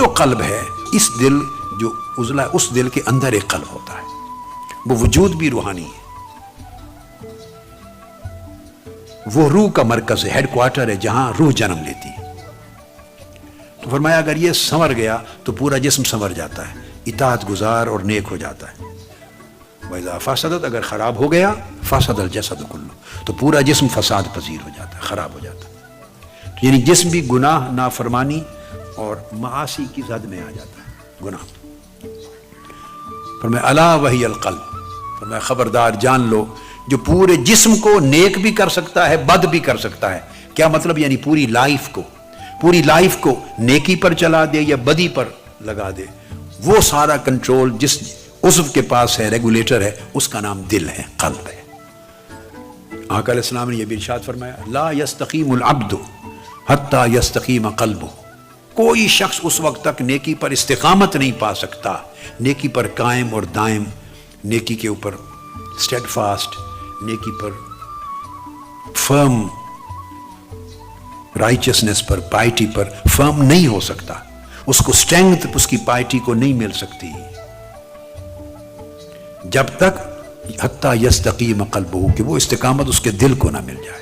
جو قلب ہے، اس دل جو عضلہ، اس دل کے اندر ایک قلب ہوتا ہے، وہ وجود بھی روحانی ہے، وہ روح کا مرکز ہے، ہیڈ کوارٹر ہے جہاں روح جنم لیتی ہے۔ تو فرمایا اگر یہ سنور گیا تو پورا جسم سنور جاتا ہے، اطاعت گزار اور نیک ہو جاتا ہے۔ وَإِذَا فَسَدَتْ، اگر خراب ہو گیا، فَسَدَ الْجَسَدُ كُلُّهُ، تو پورا جسم فساد پذیر ہو جاتا ہے، خراب ہو جاتا ہے۔ یعنی جسم بھی گناہ، نافرمانی اور معاصی کی زد میں آ جاتا ہے، گناہ۔ فرمایا الا وہی القلب، فرمایا خبردار جان لو، جو پورے جسم کو نیک بھی کر سکتا ہے، بد بھی کر سکتا ہے۔ کیا مطلب؟ یعنی پوری لائف کو نیکی پر چلا دے یا بدی پر لگا دے، وہ سارا کنٹرول جس عضو کے پاس ہے، ریگولیٹر ہے، اس کا نام دل ہے، قلب ہے۔ آقا علیہ السلام نے یہ بھی ارشاد فرمایا لا یستقیم العبد حتی یستقیم قلبہ، کوئی شخص اس وقت تک نیکی پر استقامت نہیں پا سکتا، نیکی پر قائم اور دائم، نیکی کے اوپر اسٹیڈ فاسٹ، نیکی پر فرم، رائچسنس پر، پائٹی پر فرم نہیں ہو سکتا، اس کو اسٹرینگتھ اس کی پائٹی کو نہیں مل سکتی جب تک حتی یستقیم قلبہ، کہ وہ استقامت اس کے دل کو نہ مل جائے۔